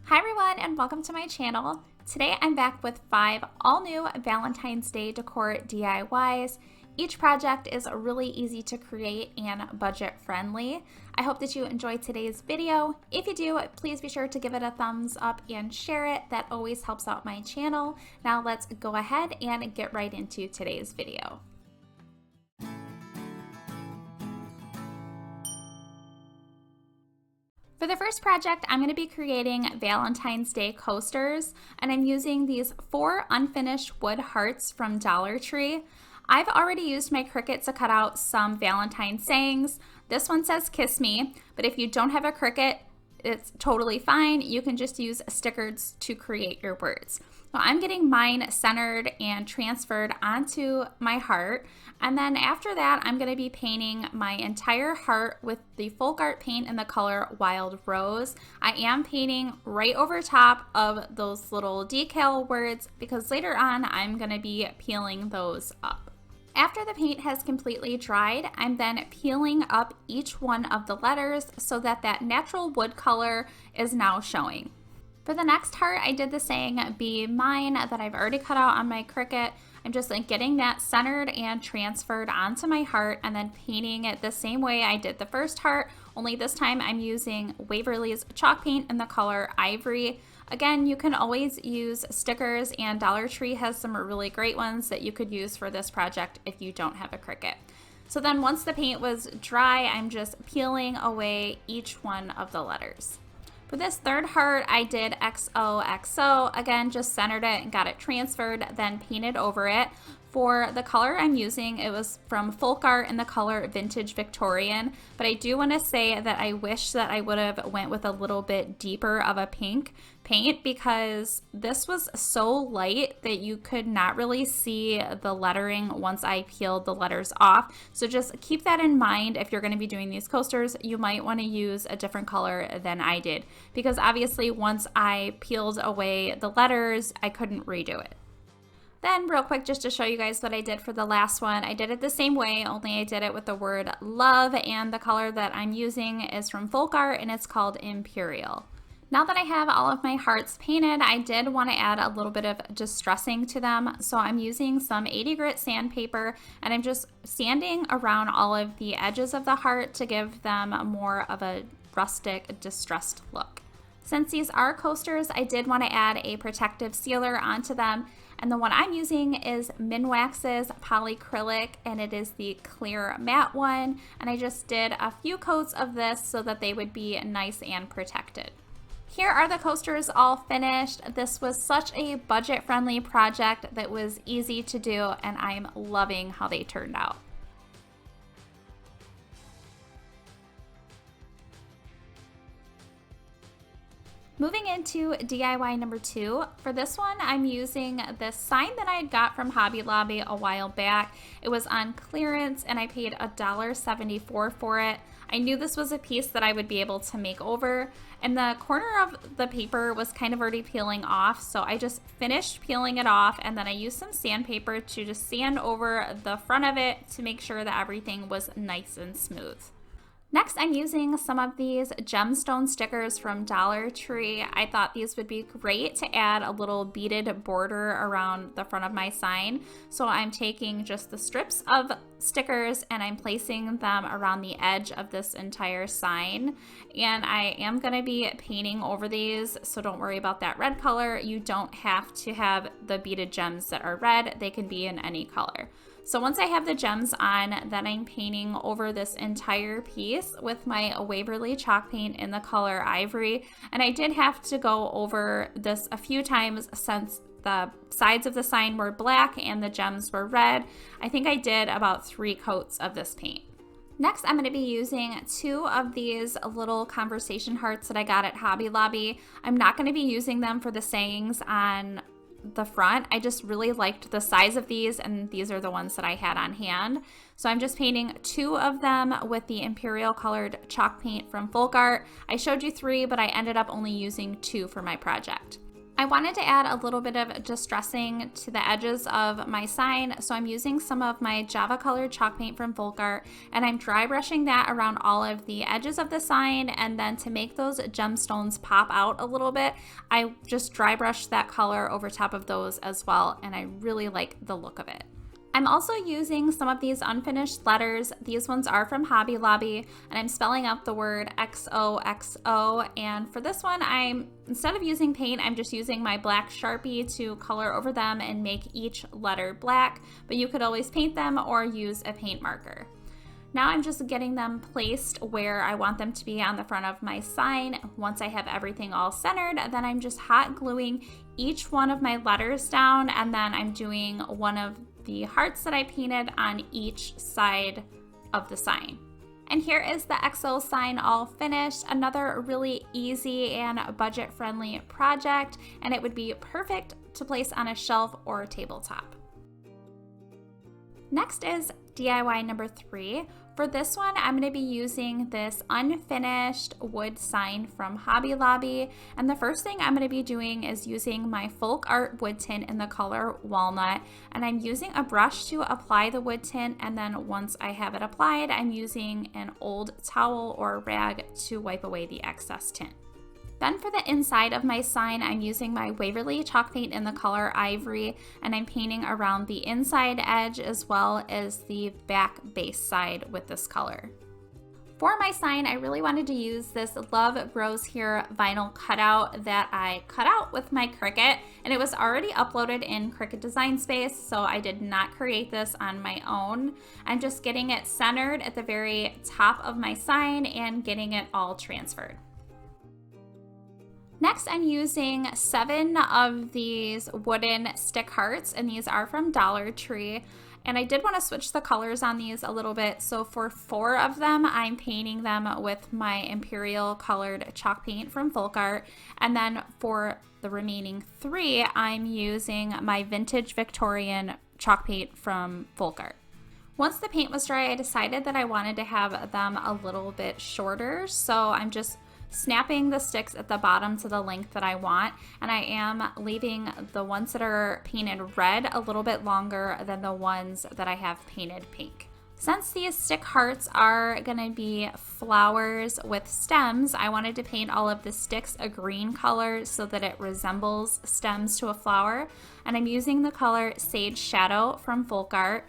Hi everyone and welcome to my channel. Today I'm back with 5 all new Valentine's Day decor DIYs. Each project is really easy to create and budget friendly. I hope that you enjoyed today's video. If you do, please be sure to give it a thumbs up and share it. That always helps out my channel. Now let's go ahead and get right into today's video. For the first project, I'm going to be creating Valentine's Day coasters, and I'm using these 4 unfinished wood hearts from Dollar Tree. I've already used my Cricut to cut out some Valentine sayings. This one says "Kiss Me," but if you don't have a Cricut, it's totally fine. You can just use stickers to create your words. So I'm getting mine centered and transferred onto my heart. And then after that, I'm going to be painting my entire heart with the folk art paint in the color Wild Rose. I am painting right over top of those little decal words because later on I'm going to be peeling those up. After the paint has completely dried, I'm then peeling up each one of the letters so that that natural wood color is now showing. For the next heart, I did the saying "Be Mine" that I've already cut out on my Cricut. I'm just getting that centered and transferred onto my heart and then painting it the same way I did the first heart, only this time I'm using Waverly's chalk paint in the color Ivory. Again, you can always use stickers, and Dollar Tree has some really great ones that you could use for this project if you don't have a Cricut. So then once the paint was dry, I'm just peeling away each one of the letters. For this third heart, I did XOXO. Again, just centered it and got it transferred, then painted over it. For the color I'm using, it was from Folk Art in the color Vintage Victorian, but I do want to say that I wish that I would have went with a little bit deeper of a pink paint because this was so light that you could not really see the lettering once I peeled the letters off. So just keep that in mind if you're going to be doing these coasters. You might want to use a different color than I did because obviously once I peeled away the letters, I couldn't redo it. Then real quick, just to show you guys what I did for the last one, I did it the same way, only I did it with the word love, and the color that I'm using is from Folk Art and it's called Imperial. Now that I have all of my hearts painted, I did want to add a little bit of distressing to them. So I'm using some 80 grit sandpaper and I'm just sanding around all of the edges of the heart to give them more of a rustic, distressed look. Since these are coasters, I did want to add a protective sealer onto them. And the one I'm using is Minwax's Polycrylic, and it is the clear matte one. And I just did a few coats of this so that they would be nice and protected. Here are the coasters all finished. This was such a budget-friendly project that was easy to do, and I'm loving how they turned out. Moving into DIY number 2, for this one I'm using this sign that I got from Hobby Lobby a while back. It was on clearance and I paid $1.74 for it. I knew this was a piece that I would be able to make over, and the corner of the paper was kind of already peeling off, so I just finished peeling it off and then I used some sandpaper to just sand over the front of it to make sure that everything was nice and smooth. Next, I'm using some of these gemstone stickers from Dollar Tree. I thought these would be great to add a little beaded border around the front of my sign. So I'm taking just the strips of stickers and I'm placing them around the edge of this entire sign. And I am going to be painting over these, so don't worry about that red color. You don't have to have the beaded gems that are red. They can be in any color. So once I have the gems on, then I'm painting over this entire piece with my Waverly chalk paint in the color Ivory. And I did have to go over this a few times since the sides of the sign were black and the gems were red. I think I did about 3 coats of this paint. Next, I'm going to be using 2 of these little conversation hearts that I got at Hobby Lobby. I'm not going to be using them for the sayings on the front. I just really liked the size of these, and these are the ones that I had on hand. So I'm just painting 2 of them with the Imperial colored chalk paint from Folk Art. I showed you 3, but I ended up only using 2 for my project. I wanted to add a little bit of distressing to the edges of my sign, so I'm using some of my Java colored chalk paint from Folk Art, and I'm dry brushing that around all of the edges of the sign, and then to make those gemstones pop out a little bit, I just dry brushed that color over top of those as well, and I really like the look of it. I'm also using some of these unfinished letters. These ones are from Hobby Lobby, and I'm spelling out the word XOXO. And for this one, instead of using paint, I'm just using my black Sharpie to color over them and make each letter black, but you could always paint them or use a paint marker. Now I'm just getting them placed where I want them to be on the front of my sign. Once I have everything all centered, then I'm just hot gluing each one of my letters down, and then I'm doing one of the hearts that I painted on each side of the sign. And here is the XO sign all finished. Another really easy and budget-friendly project, and it would be perfect to place on a shelf or a tabletop. Next is DIY number 3. For this one, I'm going to be using this unfinished wood sign from Hobby Lobby. And the first thing I'm going to be doing is using my Folk Art wood tint in the color Walnut. And I'm using a brush to apply the wood tint. And then once I have it applied, I'm using an old towel or rag to wipe away the excess tint. Then for the inside of my sign, I'm using my Waverly chalk paint in the color Ivory, and I'm painting around the inside edge as well as the back base side with this color. For my sign, I really wanted to use this Love Grows Here vinyl cutout that I cut out with my Cricut, and it was already uploaded in Cricut Design Space, so I did not create this on my own. I'm just getting it centered at the very top of my sign and getting it all transferred. Next, I'm using 7 of these wooden stick hearts, and these are from Dollar Tree. And I did want to switch the colors on these a little bit. So for 4 of them, I'm painting them with my Imperial colored chalk paint from Folk Art. And then for the remaining 3, I'm using my Vintage Victorian chalk paint from Folk Art. Once the paint was dry, I decided that I wanted to have them a little bit shorter. So I'm just snapping the sticks at the bottom to the length that I want, and I am leaving the ones that are painted red a little bit longer than the ones that I have painted pink. Since these stick hearts are going to be flowers with stems, I wanted to paint all of the sticks a green color so that it resembles stems to a flower, and I'm using the color Sage Shadow from Folk Art.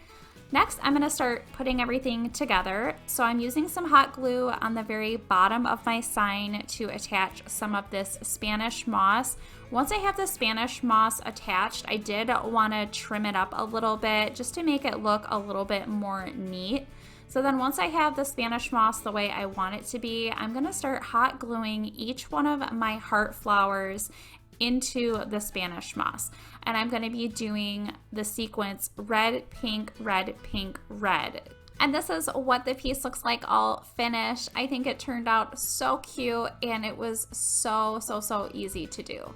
Next, I'm going to start putting everything together. So I'm using some hot glue on the very bottom of my sign to attach some of this Spanish moss. Once I have the Spanish moss attached, I did want to trim it up a little bit just to make it look a little bit more neat. So then once I have the Spanish moss the way I want it to be, I'm going to start hot gluing each one of my heart flowers into the Spanish moss. And I'm going to be doing the sequence red, pink, red, pink, red. And this is what the piece looks like all finished. I think it turned out so cute, and it was so easy to do.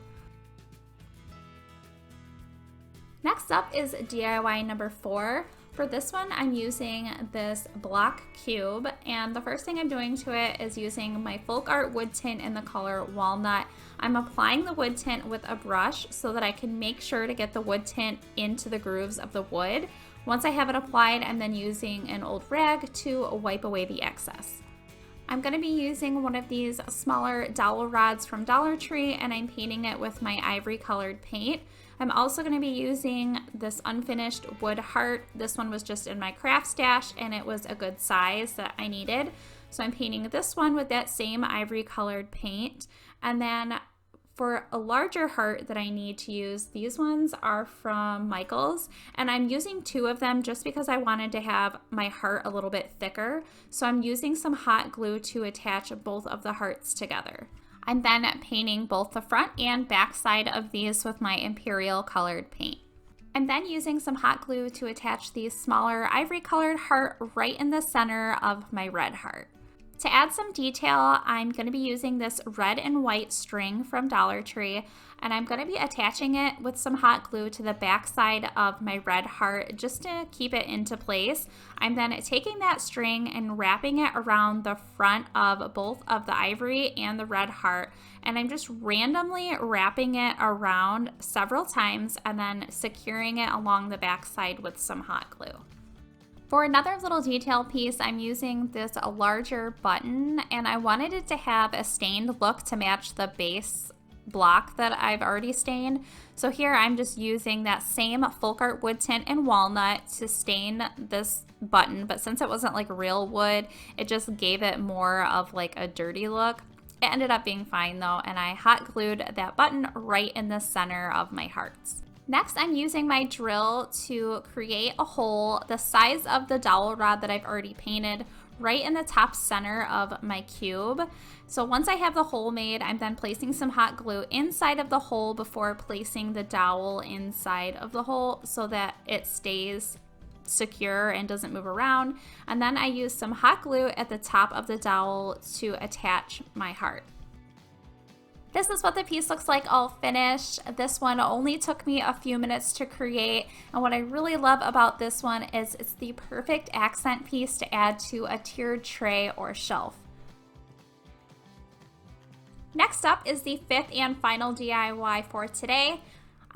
Next up is DIY number 4. For this one, I'm using this block cube, and the first thing I'm doing to it is using my Folk Art wood tint in the color Walnut. I'm applying the wood tint with a brush so that I can make sure to get the wood tint into the grooves of the wood. Once I have it applied, I'm then using an old rag to wipe away the excess. I'm going to be using one of these smaller dowel rods from Dollar Tree, and I'm painting it with my ivory colored paint. I'm also going to be using this unfinished wood heart. This one was just in my craft stash, and it was a good size that I needed. So I'm painting this one with that same ivory colored paint. And then for a larger heart that I need to use, these ones are from Michaels, and I'm using 2 of them just because I wanted to have my heart a little bit thicker. So I'm using some hot glue to attach both of the hearts together. I'm then painting both the front and back side of these with my Imperial colored paint. I'm then using some hot glue to attach the smaller ivory colored heart right in the center of my red heart. To add some detail, I'm going to be using this red and white string from Dollar Tree, and I'm going to be attaching it with some hot glue to the back side of my red heart just to keep it into place. I'm then taking that string and wrapping it around the front of both of the ivory and the red heart, and I'm just randomly wrapping it around several times and then securing it along the back side with some hot glue. For another little detail piece, I'm using this larger button, and I wanted it to have a stained look to match the base block that I've already stained. So here I'm just using that same folk art wood tint and walnut to stain this button, but since it wasn't like real wood, it just gave it more of like a dirty look. It ended up being fine though, and I hot glued that button right in the center of my hearts. Next, I'm using my drill to create a hole the size of the dowel rod that I've already painted right in the top center of my cube. So once I have the hole made, I'm then placing some hot glue inside of the hole before placing the dowel inside of the hole so that it stays secure and doesn't move around. And then I use some hot glue at the top of the dowel to attach my heart. This is what the piece looks like all finished. This one only took me a few minutes to create, and what I really love about this one is it's the perfect accent piece to add to a tiered tray or shelf. Next up is the fifth and final DIY for today.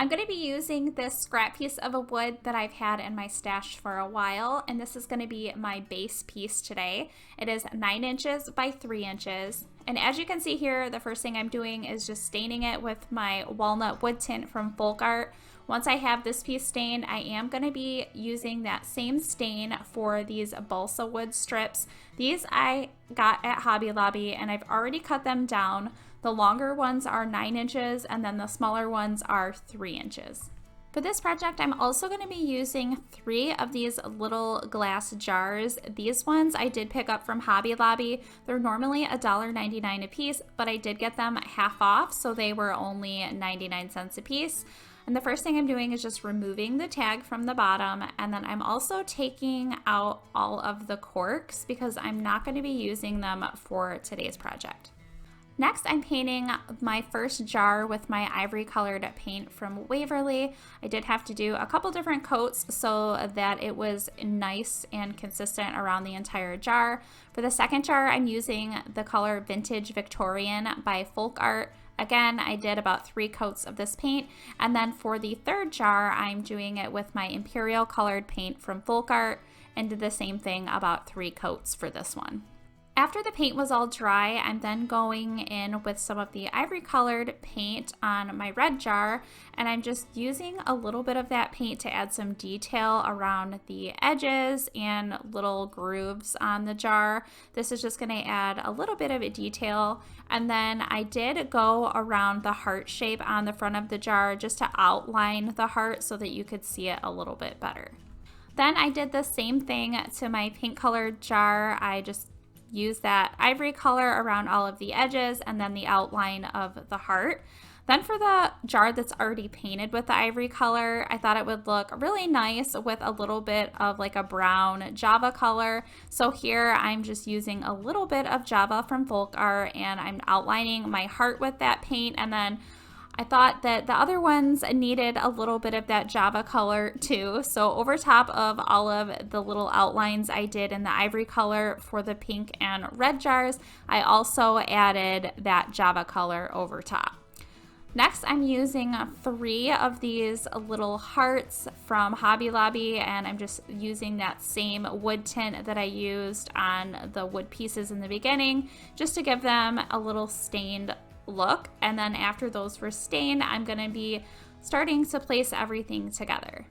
I'm going to be using this scrap piece of a wood that I've had in my stash for a while, and this is going to be my base piece today. It is 9 inches by 3 inches, and as you can see here, the first thing I'm doing is just staining it with my walnut wood tint from Folk Art. Once I have this piece stained, I am going to be using that same stain for these balsa wood strips. These I got at Hobby Lobby, and I've already cut them down. The longer ones are 9 inches, and then the smaller ones are 3 inches. For this project, I'm also going to be using 3 of these little glass jars. These ones I did pick up from Hobby Lobby. They're normally $1.99 a piece, but I did get them half off, so they were only 99 cents a piece. And the first thing I'm doing is just removing the tag from the bottom, and then I'm also taking out all of the corks because I'm not going to be using them for today's project. Next, I'm painting my first jar with my ivory colored paint from Waverly. I did have to do a couple different coats so that it was nice and consistent around the entire jar. For the second jar, I'm using the color Vintage Victorian by Folk Art. Again, I did about 3 coats of this paint. And then for the third jar, I'm doing it with my Imperial colored paint from Folk Art and did the same thing, about 3 coats for this one. After the paint was all dry, I'm then going in with some of the ivory colored paint on my red jar, and I'm just using a little bit of that paint to add some detail around the edges and little grooves on the jar. This is just going to add a little bit of a detail, and then I did go around the heart shape on the front of the jar just to outline the heart so that you could see it a little bit better. Then I did the same thing to my pink colored jar. I just use that ivory color around all of the edges and then the outline of the heart. Then for the jar that's already painted with the ivory color, I thought it would look really nice with a little bit of like a brown Java color. So here I'm just using a little bit of Java from Folk Art, and I'm outlining my heart with that paint, and then I thought that the other ones needed a little bit of that Java color too. So over top of all of the little outlines I did in the ivory color for the pink and red jars, I also added that Java color over top. Next, I'm using 3 of these little hearts from Hobby Lobby, and I'm just using that same wood tint that I used on the wood pieces in the beginning, just to give them a little stained look. And then after those were stained, I'm going to be starting to place everything together.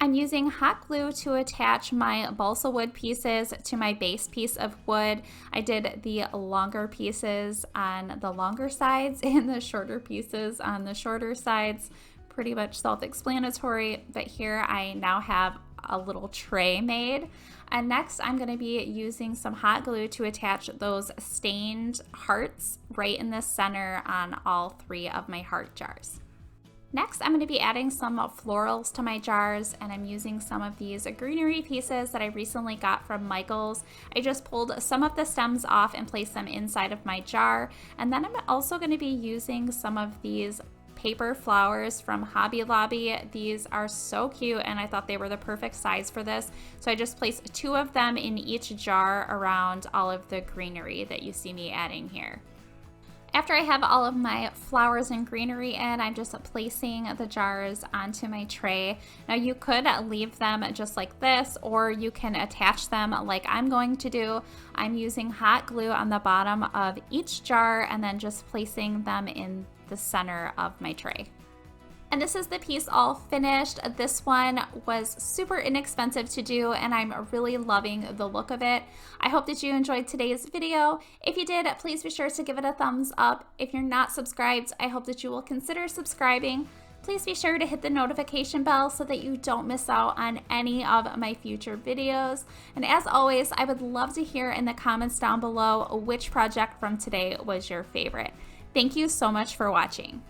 I'm using hot glue to attach my balsa wood pieces to my base piece of wood. I did the longer pieces on the longer sides and the shorter pieces on the shorter sides. Pretty much self-explanatory, but here I now have a little tray made. And next I'm going to be using some hot glue to attach those stained hearts right in the center on all 3 of my heart jars. Next, I'm going to be adding some florals to my jars, and I'm using some of these greenery pieces that I recently got from Michael's. I just pulled some of the stems off and placed them inside of my jar, and then I'm also going to be using some of these paper flowers from Hobby Lobby. These are so cute, and I thought they were the perfect size for this, so I just placed 2 of them in each jar around all of the greenery that you see me adding here. After I have all of my flowers and greenery in, I'm just placing the jars onto my tray. Now you could leave them just like this, or you can attach them like I'm going to do. I'm using hot glue on the bottom of each jar and then just placing them in the center of my tray. And this is the piece all finished. This one was super inexpensive to do, and I'm really loving the look of it. I hope that you enjoyed today's video. If you did, please be sure to give it a thumbs up. If you're not subscribed, I hope that you will consider subscribing. Please be sure to hit the notification bell so that you don't miss out on any of my future videos. And as always, I would love to hear in the comments down below which project from today was your favorite. Thank you so much for watching.